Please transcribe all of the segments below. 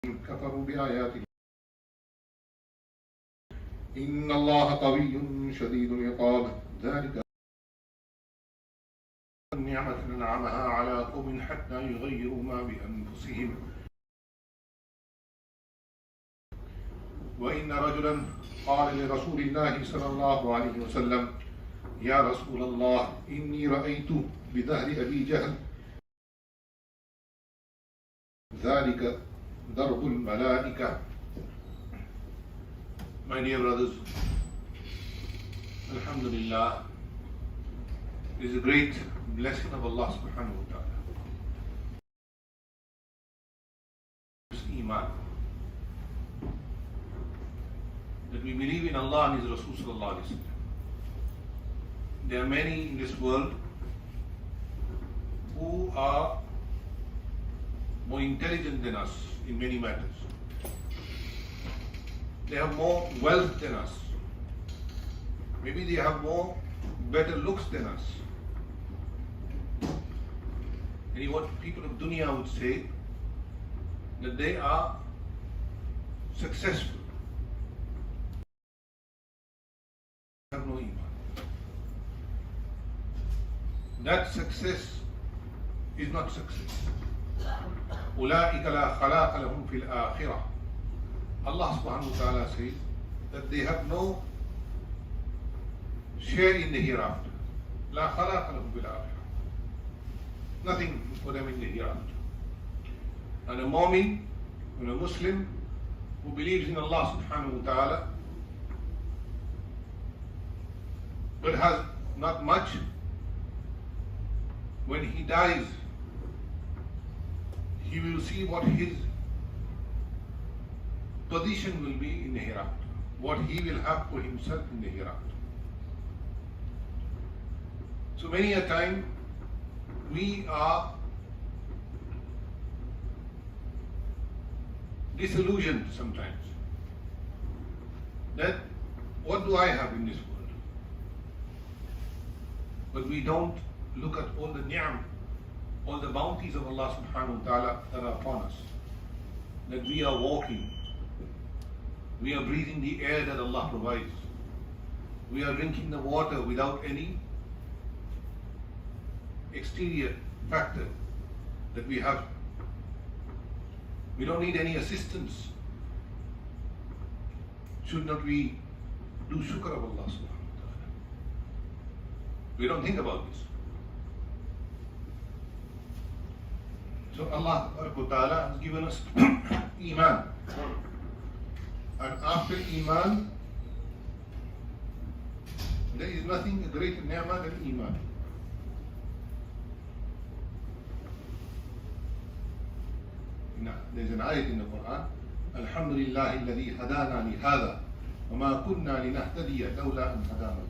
كفروا بآيات الله إن الله قوي شديد العقاب ذلك النعمة أنعمها على قوم حتى يغيروا ما بأنفسهم وإن رجلا قال لرسول الله صلى الله عليه وسلم يا رسول الله إني رأيت بظهر أبي جهل ذلك ضرب الملائكة. My dear brothers, Alhamdulillah, it is a great blessing of Allah subhanahu wa ta'ala. Iman. That we believe in Allah and His Rasul sallallahu alayhi wa sallam. There are many in this world who are more intelligent than us in many matters. They have more wealth than us. Maybe they have more better looks than us. And what people of dunya would say, that they are successful. They have no iman. That success is not success. أولئك لا خلاق لهم في الآخرة. Allah subhanahu wa ta'ala says that they have no share in the hereafter. لا خلاق لهم في الآخرة. Nothing for them in the hereafter. And a mu'min and a Muslim who believes in Allah subhanahu wa ta'ala but has not much, when he dies, he will see what his position will be in the hereafter, what he will have for himself in the hereafter. So many a time we are disillusioned sometimes that what do I have in this world? But we don't look at all the ni'am, all the bounties of Allah subhanahu wa ta'ala that are upon us. That we are walking, we are breathing the air that Allah provides, we are drinking the water without any exterior factor that we have. We don't need any assistance. Should not we do shukr of Allah subhanahu wa ta'ala? We don't think about this. So Allah ta'ala has given us Iman. And after Iman, there is nothing greater ni'mah than Iman. There's an ayat in the Quran, Alhamdulillah alladhi hadana li hadha wa ma kunna linahtadiya lawla an hadana.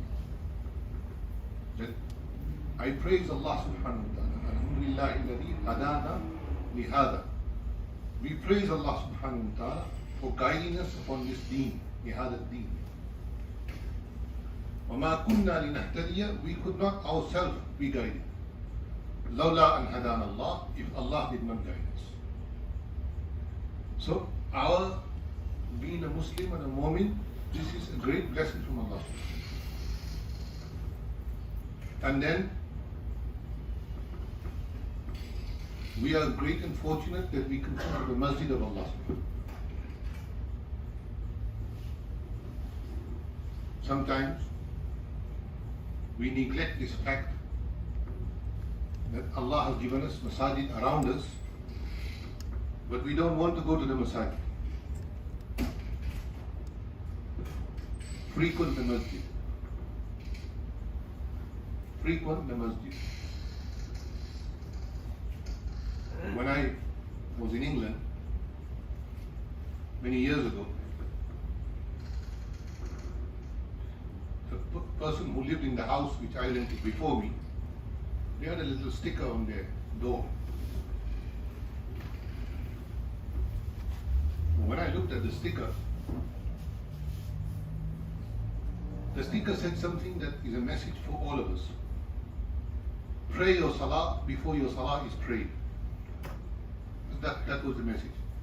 That I praise Allah subhanahu wa ta'ala. Alhamdulillah alladhi hadana li hadha. We praise Allah subhanahu wa ta'ala for guiding us upon this deen, lihada deen. Wa ma kunna linahtadiya, we could not ourselves be guided. Lawla an hadana Allah, if Allah did not guide us. So, our being a Muslim and a Mu'min, this is a great blessing from Allah. And then, we are great and fortunate that we can come to the Masjid of Allah. Sometimes, we neglect this fact that Allah has given us masajid around us, but we don't want to go to the masajid. Frequent the masjid. Frequent the masjid. When I was in England many years ago, the person who lived in the house which I rented before me, they had a little sticker on their door. When I looked at the sticker said something that is a message for all of us. Pray your Salah before your Salah is prayed. That was the message.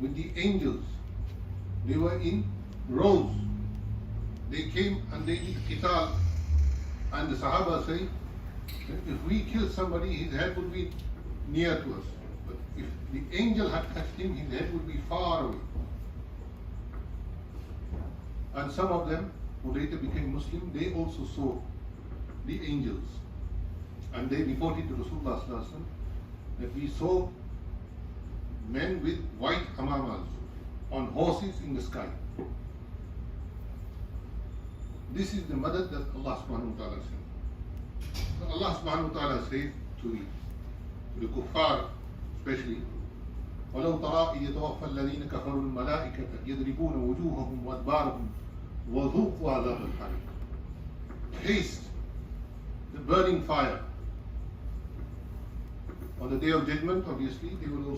with the angels. They were in rows. They came and they did qital. And the Sahaba say, if we kill somebody, his head would be near to us. But if the angel had touched him, his head would be far away. And some of them who later became Muslim, they also saw the angels. And they reported to Rasulullah sallallahu alaihi wasallam that we saw men with white amamas on horses in the sky. This is the madad that Allah subhanahu wa ta'ala said. So Allah subhanahu wa ta'ala says to the kuffar especially, وَلَوْ تَرَى إِذْ يَتَوَفَّى الَّذِينَ كَفَرُوا الْمَلَائِكَةَ يَضْرِبُونَ وُجُوهَهُمْ وَأَدْبَارَهُم وَذُوقُوا عَذَابَ الْحَرِيقِ. Taste the burning fire. On the day of judgment, obviously, they will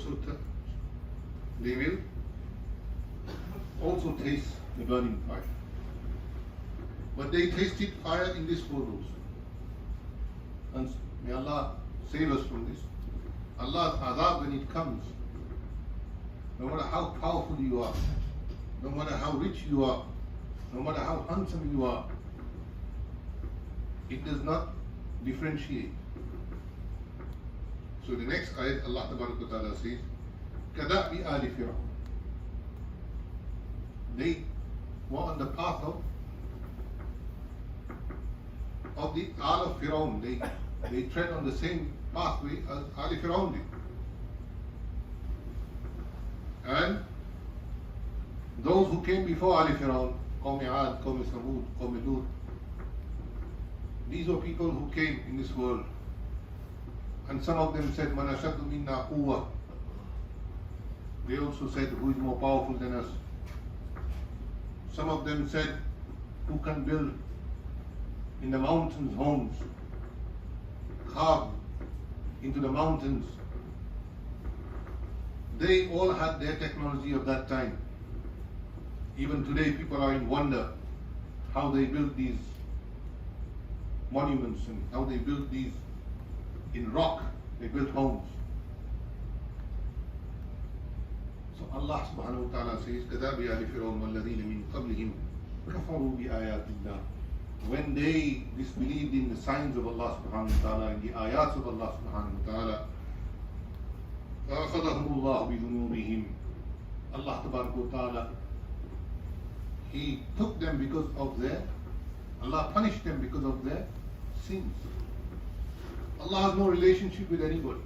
also taste the burning fire. But they tasted fire in this world also. And may Allah save us from this. Allah's azab, when it comes, no matter how powerful you are, no matter how rich you are, no matter how handsome you are, it does not differentiate. So the next ayat, Allah Ta'ala says, كَدَأْبِ آلِ فِرْعَوْنَ. They were on the path of the Al of Fir'aun. They tread on the same pathway as Ali Fir'aun did. And those who came before Ali Fir'aun, Qawm Ad, Qawm Samud, Qawm Lut, these were people who came in this world. And some of them said, مَنْ أَشَدُّ مِنَّا قُوَّةً. They also said, who is more powerful than us? Some of them said, who can build in the mountains homes, carve into the mountains. They all had their technology of that time. Even today people are in wonder how they built these monuments and how they built these in rock. They built homes. So Allah subhanahu wa ta'ala says, كَذَابِ آلِ فِرْعَوْنَ وَالَّذِينَ مِنْ قَبْلِهِمْ كَفَرُوا بِآيَاتِ اللَّهِ. When they disbelieved in the signs of Allah subhanahu wa ta'ala and the ayats of Allah subhanahu wa ta'ala, فَأَخَذَهُمُ اللَّهُ بِذُنُوبِهِمْ. Allah tabarak wa ta'ala, He took them because of Allah punished them because of their sins. Allah has no relationship with anybody.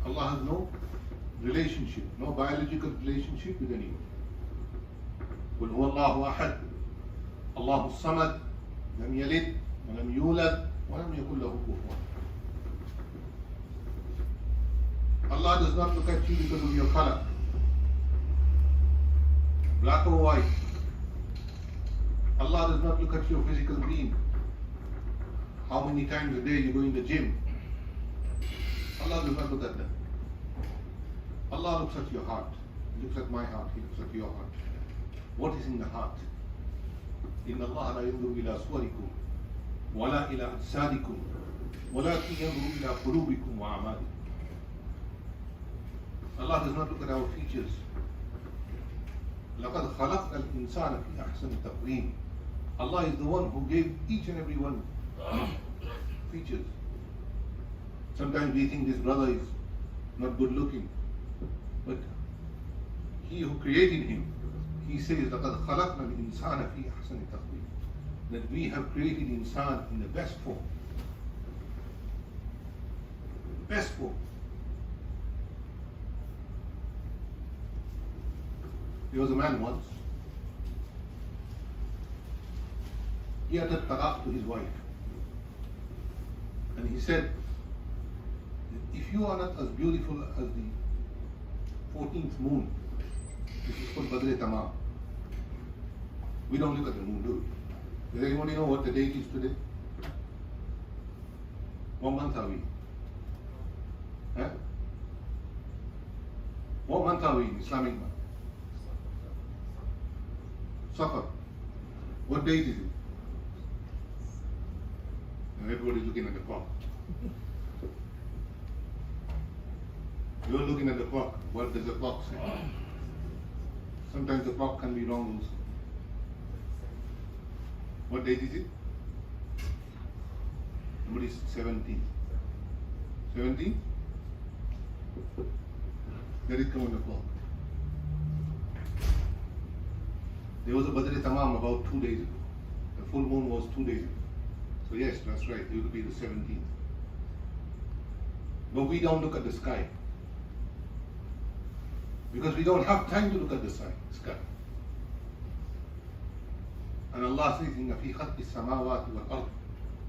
Allah has no relationship, no biological relationship with anyone. قل هو الله أحد الله الصمد لم يلد ولم يولد ولم يكن له كفوا. Allah does not look at you because of your color, black or white. Allah does not look at your physical being, how many times a day you go in the gym. Allah does not look at that. Allah looks at your heart. He looks at my heart. He looks at your heart. What is in the heart? إِنَّ اللَّهَ لَا يَنْظُرُ إِلَى صُوَرِكُمْ وَلَا إِلَى أَجْسَادِكُمْ وَلَكِنْ يَنْظُرُ إِلَى قُلُوبِكُمْ وَأَعْمَالِكُمْ. Allah does not look at our features. لَقَدْ خَلَقْنَا الْإِنسَانَ فِي أَحْسَنِ تَقْوِيمٍ. Allah is the one who gave each and every one features. Sometimes we think this brother is not good looking, but He who created him, He says, لَقَدْ خَلَقْنَا الْإِنسَانَ فِي أَحْسَنِ تَقْوِيمٍ. That we have created insan in the best form. Best form. There was a man once, he uttered talaq to his wife. And he said, if you are not as beautiful as the 14th moon, this is called Badr Tamam. We don't look at the moon, do we? Does anybody know what the date is today? What month are we? Huh? What month are we in Islamic month? Safar. What date is it? And everybody's looking at the clock. You're looking at the clock. What does the clock say? Sometimes the clock can be wrong also. What date is it? Somebody said 17th. 17th? Let it come on the clock. There was a Badr Tamam about 2 days ago. The full moon was 2 days ago. So yes, that's right, it will be the 17th. But we don't look at the sky. Because we don't have time to look at the sky. And Allah says, إِنَّ فِي خَلْقِ السَّمَاوَاتِ وَالْأَرْضِ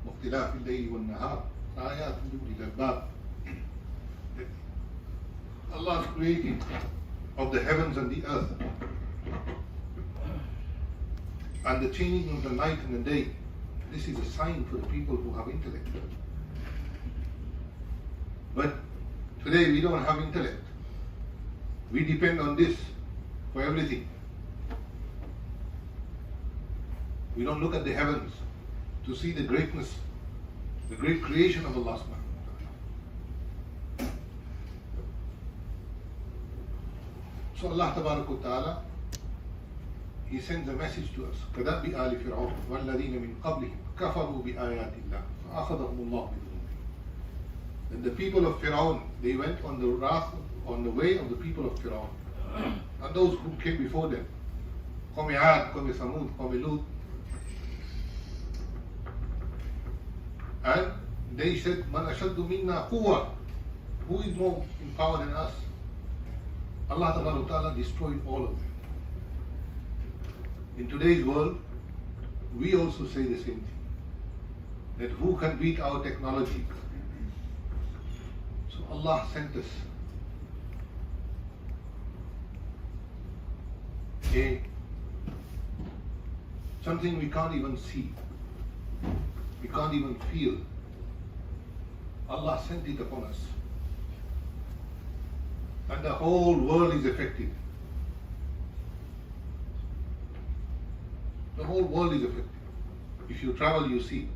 وَاخْتِلَافِ اللَّيْلِ وَالنَّهَارِ لَآيَاتٍ لِأُولِي الْأَلْبَابِ. Allah's creating of the heavens and the earth and the changing of the night and the day. This is a sign for the people who have intellect. But today we don't have intellect. We depend on this for everything. We don't look at the heavens to see the greatness, the great creation of Allah subhanahu wa ta'ala. So Allah tabarak wa ta'ala, He sends a message to us. كَدَأْبِ آلِ فِرْعَوْنَ وَالَّذِينَ مِنْ قَبْلِهِمْ كَفَرُوا بِآيَاتِ اللَّهِ فَأَخَذَهُمُ اللَّهُ بِذُنُوبِهِمْ. And the people of Fir'aun, they went on the wrath, on the way of the people of Fir'aun. And those who came before them. قوم عاد, قوم ثمود, قوم لوط. And they said, مَنْ أَشَدُّ مِنَّا قُوَّةً. Who is more in power than us? Allah Tabaraka Ta'ala destroyed all of them. In today's world, we also say the same thing. That who can beat our technology? So Allah sent us something we can't even see. We can't even feel. Allah sent it upon us. And the whole world is affected. The whole world is affected. If you travel, you see.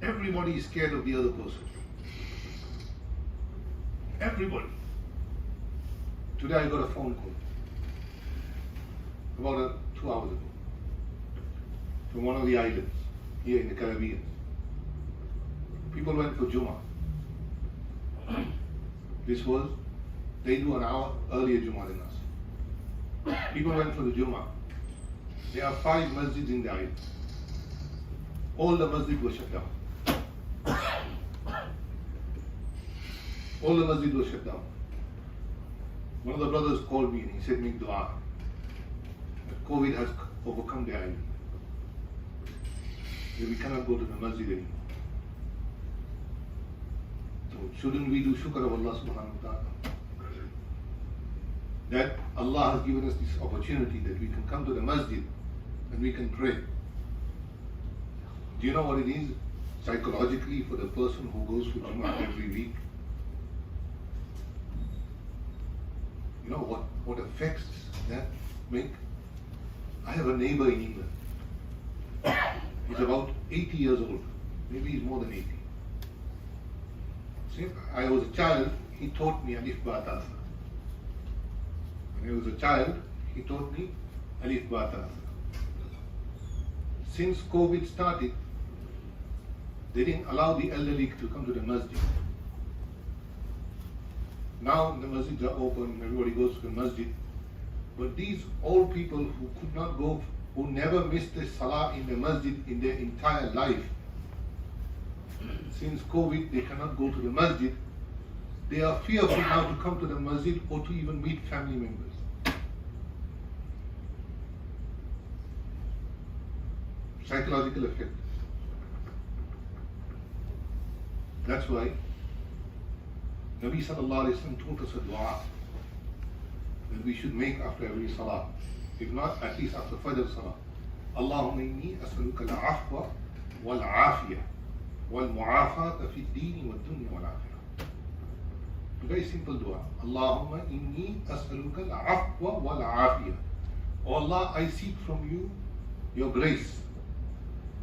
Everybody is scared of the other person. Everybody. Today I got a phone call about 2 hours ago from one of the islands here in the Caribbean. People went for Jumuah. This was, they do an hour earlier Jumuah than us. People went for the Jumuah. There are 5 masjids in the island. All the masjids were shut down. All the masjids were shut down. One of the brothers called me and he said, make dua. That COVID has overcome the island. That we cannot go to the masjid anymore. So shouldn't we do shukr of Allah subhanahu wa ta'ala? That Allah has given us this opportunity that we can come to the masjid and we can pray. Do you know what it is psychologically for the person who goes for Jumu'ah every week? You know what effects that make? I have a neighbor in England. He's about 80 years old. Maybe he's more than 80. Since I was a child, he taught me Alif Ba Ta Sa. When I was a child, he taught me Alif Ba Ta Sa. Since COVID started, they didn't allow the elderly to come to the masjid. Now the masjids are open, everybody goes to the masjid. But these old people who could not go, who never missed a salah in the masjid in their entire life, since COVID they cannot go to the masjid, they are fearful now to come to the masjid or to even meet family members. Psychological effect. That's why Nabi sallallahu alayhi wa sallam taught us a dua that we should make after every salah. If not, at least after Fajr salah. Allahumma inni as'aluka al-afwa wal-afiyah wal-mu'afata fi ad-din wad-dunya wal-akhirah. Very simple dua. Allahumma inni as'aluka al-afwa wal-afiyah. Oh Allah, I seek from you your grace.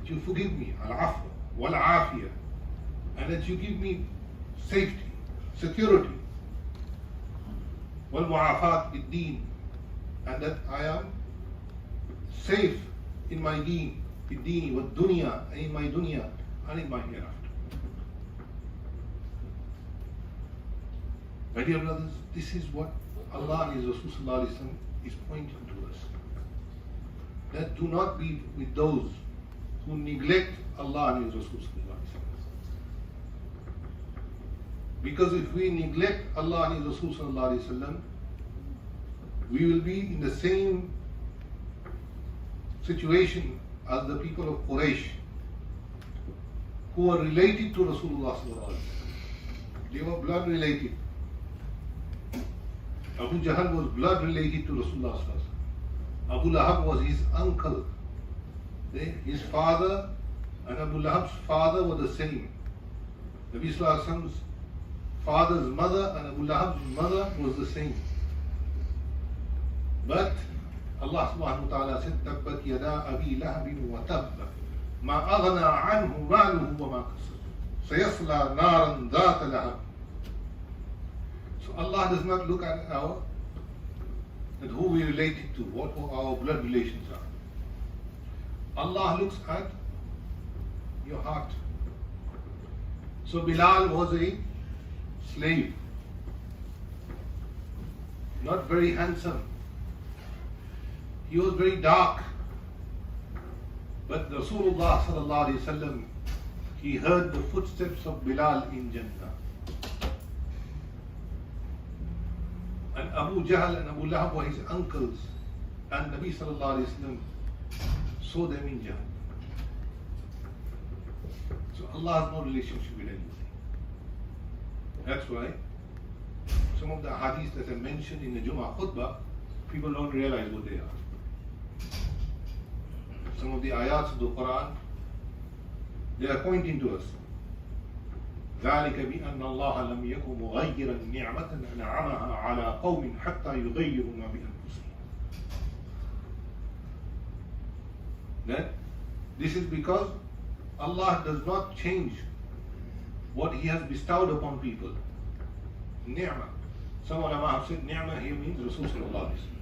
That you forgive me, al-afwa wal-afiyah. And that you give me safety, security. وَالْمُعَافَاتِ بِالدِّينِ, and that I am safe in my deen, بِالدِّينِ وَالدُّنْيَا, and in my dunya and in my hereafter. My dear brothers, this is what Allah and His Rasul Sallallahu Alaihi Wasallam is pointing to us. That do not be with those who neglect Allah and His Rasul Sallallahu Alaihi Wasallam. Because if we neglect Allah and His Rasul Sallallahu Alaihi Wasallam, we will be in the same situation as the people of Quraysh, who are related to Rasulullah Sallallahu Alaihi Wasallam. They were blood related. Abu Jahl was blood related to Rasulullah Sallallahu Alaihi Wasallam. Abu Lahab was his uncle. His father and Abu Lahab's father were the same. Nabi Sallallahu Alaihi Wasallam's father's mother and Abu Lahab's mother was the same. But Allah subhanahu wa ta'ala said, تَبَّتْ يَدَا أَبِي لَهَبٍ وَتَبَّ مَا أَغْنَى عَنْهُ مَالُهُ وَمَا كَسَبَ سَيَصْلَى نَارًا ذَاتَ لَهَبٍ. So Allah does not look at that who we related to, what our blood relations are. Allah looks at your heart. So Bilal was a slave, not very handsome. He was very dark. But Rasulullah Sallallahu Alaihi Wasallam, he heard the footsteps of Bilal in Jannah. And Abu Jahl and Abu Lahab were his uncles, and Nabi Sallallahu Alaihi Wasallam saw them in Jannah. So Allah has no relationship with anything. That's why some of the hadiths that are mentioned in the Jumu'ah khutbah, people don't realize what they are. Some of the ayats of the Quran, they are pointing to us. ذلك بأن الله لم يكن مغيرا نعمة أنعمها على قوم حتى يغيروا ما بأنفسهم. That this is because Allah does not change what He has bestowed upon people. Ni'mah. Some ulama have said ni'mah here means Rasul Sallallahu Alaihi Wasallam.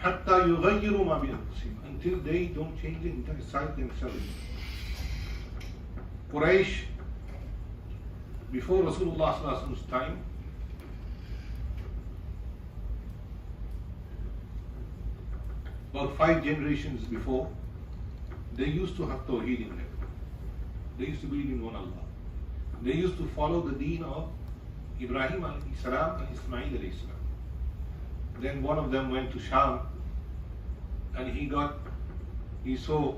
حتى يغيروا ما بأنفسهم, until they don't change it inside themselves. Quraysh, before Rasulullah Sallallahu Alaihi Wasallam's time, about 5 generations before, they used to have Tawheed in them. They used to believe in one Allah. They used to follow the deen of Ibrahim alayhi salam and Ismail alayhi salam. Then one of them went to Sham, and he saw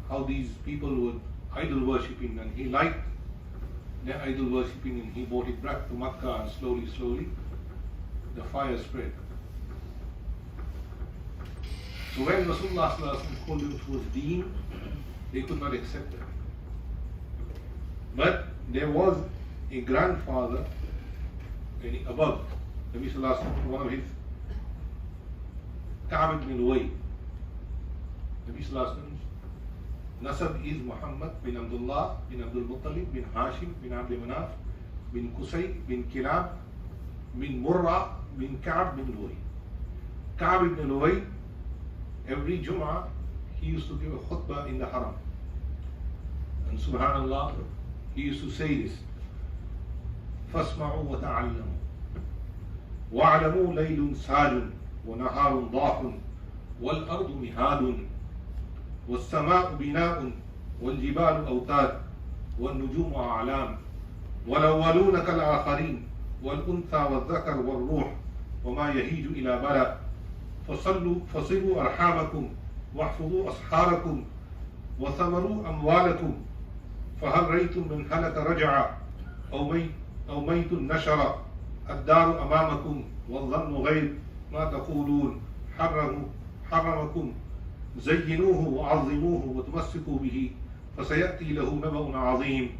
how these people were idol worshipping, and he liked their idol worshipping, and he brought it back to Makkah, and slowly the fire spread. So when Rasulullah Sallallahu Alaihi Wasallam called them towards deen, they could not accept it. But there was a grandfather above Nabi Sallallahu Alaihi Wasallam, one of his, Ka'b ibn Luway. Nabi Sallallahu Alaihi Wasallam's nasab is Muhammad bin Abdullah bin Abdul Muttalib bin Hashim bin Abd Manaf bin Qusay bin Kilab bin Murra bin Ka'b bin Luway. Ka'b ibn Luway, every Jumu'ah, he used to give a khutbah in the Haram. And subhanallah, he used to say this: فَاسْمَعُوا وَتَعَلَّمُوا وَاعْلَمُوا لَيْلٌ سَاجٌ وَنَهَارٌ ضَاحٌ وَالْأَرْضُ مِهَادٌ وَالسَّمَاءُ بِنَاءٌ وَالْجِبَالُ أَوْتَادٌ وَالنُّجُومُ أَعْلَامٌ وَالْأَوَّلُونَ كَالْآخَرِينَ وَالْأُنثَى وَالذَّكَرُ وَالرُّوحُ وَمَا يَهِيجُ إِلَى بَلَدٍ فَصِلُوا أَرْحَامَكُمْ وَاحْفَظُوا أَصْحَارَكُمْ وَثَمَرُوا أَمْوَالَكُمْ فهل رأيتم من هلك رجع أو ميت نشر الدار أمامكم والظن غير ما تقولون حرمكم زينوه وعظموه وتمسكوا به فسيأتي له نبأ عظيم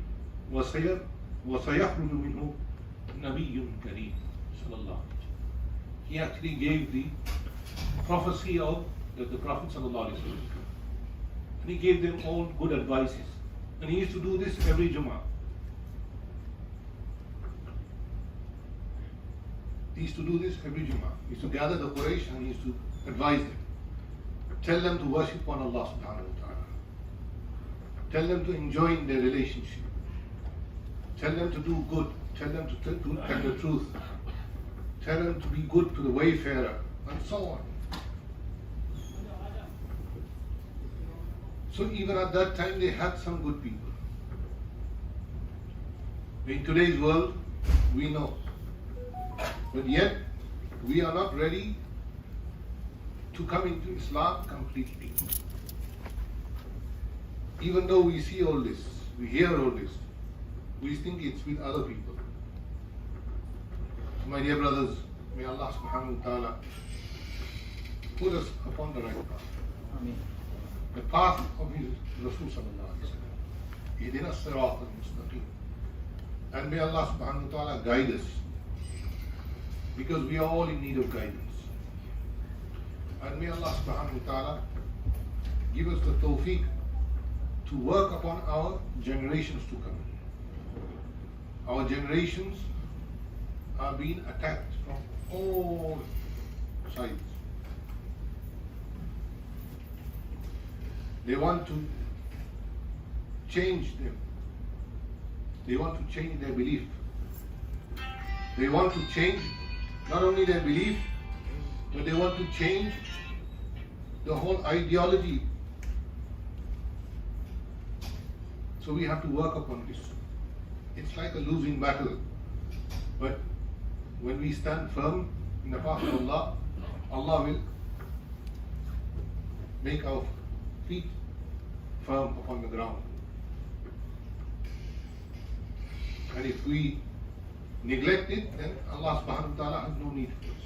وسيخرج منه نبي كريم. Sallallahu. He actually gave the prophecy of the Prophet Sallallahu Alaihi Wasallam, and he gave them all good advices. And he used to do this every Jumu'ah. He used to do this every Jumu'ah. He used to gather the Quraysh and he used to advise them. Tell them to worship one Allah subhanahu wa ta'ala. Tell them to enjoy their relationship. Tell them to do good. Tell them to tell the truth. Tell them to be good to the wayfarer, and so on. So even at that time they had some good people. In today's world, we know. But yet, we are not ready to come into Islam completely. Even though we see all this, we hear all this, we think it's with other people. So my dear brothers, may Allah subhanahu wa ta'ala put us upon the right path. Ameen. The path of His Rasul sallallahu alayhi wa sallam. Ihdina as-sirat al-mustaqim. And may Allah subhanahu wa ta'ala guide us, because we are all in need of guidance. And may Allah subhanahu wa ta'ala give us the tawfiq to work upon our generations to come. Our generations are being attacked from all sides. They want to change them. They want to change their belief. They want to change not only their belief, but they want to change the whole ideology. So we have to work upon this. It's like a losing battle. But when we stand firm in the path of Allah, Allah will make our feet firm upon the ground. And if we neglect it, then Allah subhanahu wa ta'ala has no need for us.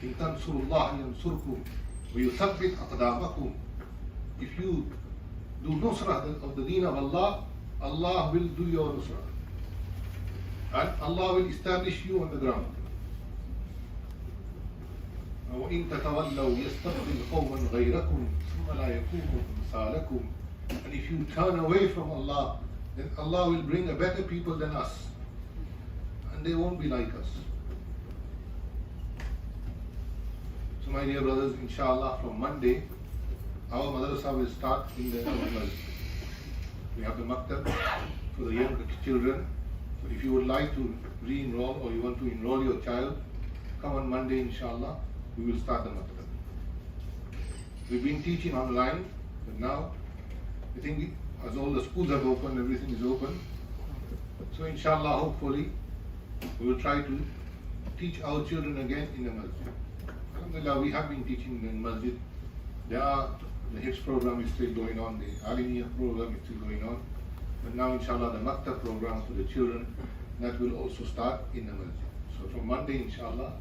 إِن تَنْصُرُوا اللَّهَ يَنْصُرْكُمْ وَيُثَبِّتْ أَقْدَامَكُمْ. If you do nusrah of the deen of Allah, Allah will do your nusrah. And Allah will establish you on the ground. وَإِن تَتَوَلَّوْا يَسْتَبْدِلْ قَوْمًا غَيْرَكُمْ ثُمَّ لَا يَكُونُوا أَمْثَالَكُمْ. And if you turn away from Allah, then Allah will bring a better people than us. And they won't be like us. So my dear brothers, inshallah, from Monday, our madrasa will start in the masjid. We have the maktab for the young children. So if you would like to re-enroll or you want to enroll your child, come on Monday, inshallah, we will start the maktab. We've been teaching online, but now I think as all the schools have opened, everything is open. So inshallah, hopefully, we will try to teach our children again in the masjid. Alhamdulillah, we have been teaching in the masjid. The HIFZ program is still going on, the Alimiyah program is still going on. But now inshallah, the maktab program for the children, that will also start in the masjid. So from Monday, inshallah,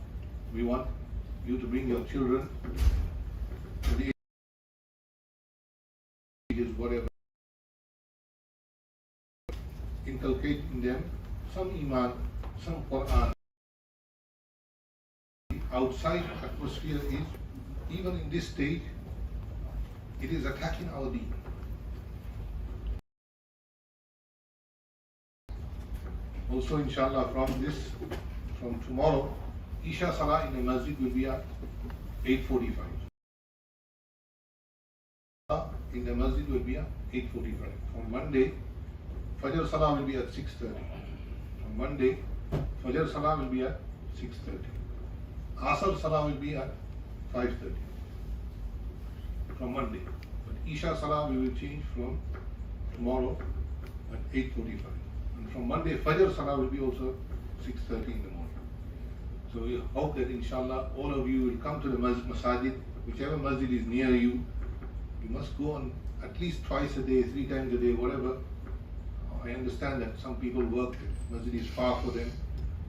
we want you to bring your children to the ages, whatever. Inculcate in them some Iman, some Quran. The outside atmosphere is, even in this stage, it is attacking our deen. Also, inshallah, from tomorrow, Isha Salah in the masjid will be at 8:45. In the masjid will be at 8:45. From Monday, Fajr Salah will be at 6:30. From Monday, Fajr Salah will be at 6:30. Asr Salah will be at 5:30. From Monday. But Isha Salah we will change from tomorrow at 8:45. And from Monday, Fajr Salah will be also 6:30 in the morning. So we hope that inshallah all of you will come to the masjid, whichever masjid is near you. You must go on at least twice a day, 3 times a day, whatever. I understand that some people work, the masjid is far for them.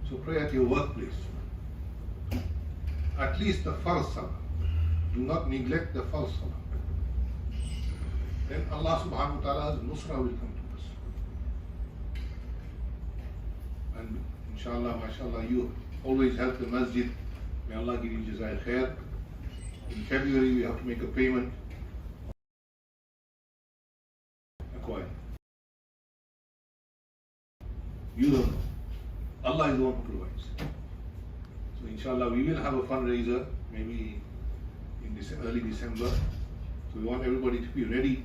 So pray at your workplace. At least the first salah. Do not neglect the first salah. Then Allah subhanahu wa ta'ala's nusra will come to us. And inshallah, mashallah, you always help the masjid. May Allah give you jazair khair. In February we have to make a payment. Acquire. You don't know. Allah is the one who provides. So inshallah we will have a fundraiser maybe in this early December. So we want everybody to be ready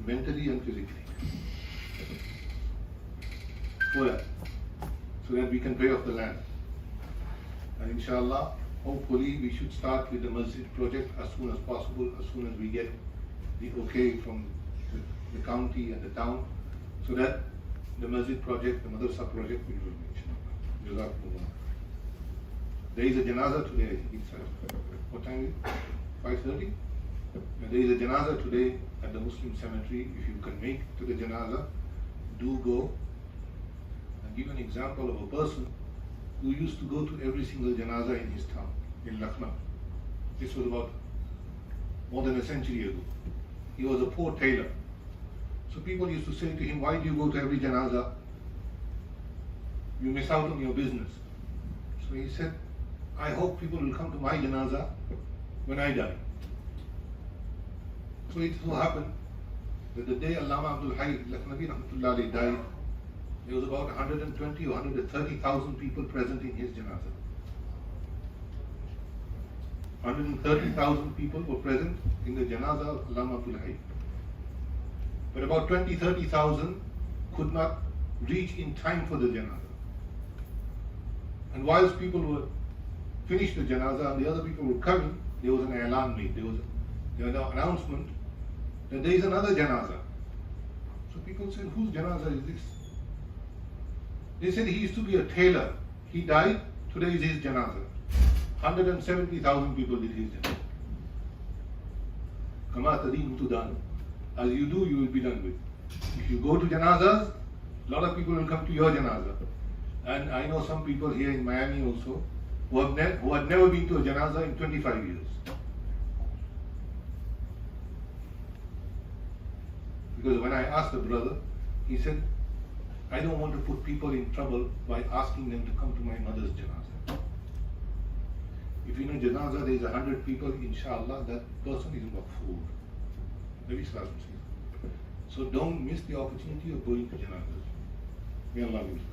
mentally and physically for that, so that we can pay off the land. And inshallah, hopefully we should start with the Masjid project as soon as possible, as soon as we get the okay from the county and the town, so that the Masjid project, the Madrasa project will be inshallah. Jazakumullah. There is a janazah today. What time is it? 5:30? There is a janazah today at the Muslim cemetery. If you can make to the janazah, do go. And give an example of a person who used to go to every single janazah in his town, in Lucknow. This was about more than a century ago. He was a poor tailor. So people used to say to him, why do you go to every janazah? You miss out on your business. So he said, I hope people will come to my janazah when I die. So it so happened that the day Allama Abdul Hayy Lakhnavi Rahmatullah Alayhi died, there was about 120 or 130,000 people present in his janazah. 130,000 people were present in the janazah of Allama Abdul Hayy. But about 20-30,000 could not reach in time for the janazah. And whilst people were finished the janazah and the other people were coming, there was an i'lan made, there was an announcement that there is another janazah. So people said, whose janazah is this? They said he used to be a tailor. He died, today is his janazah. 170,000 people did his janazah. Kama tadeen tudan. As you do, you will be done with. If you go to janazahs, a lot of people will come to your janazah. And I know some people here in Miami also who had never been to a janazah in 25 years. Because when I asked the brother, he said, I don't want to put people in trouble by asking them to come to my mother's janazah. If in a janazah there is 100 people, inshallah, that person is maqfoor. Nabi Sallallahu Alaihi Wasallam. So don't miss the opportunity of going to janazahs. May Allah bless you.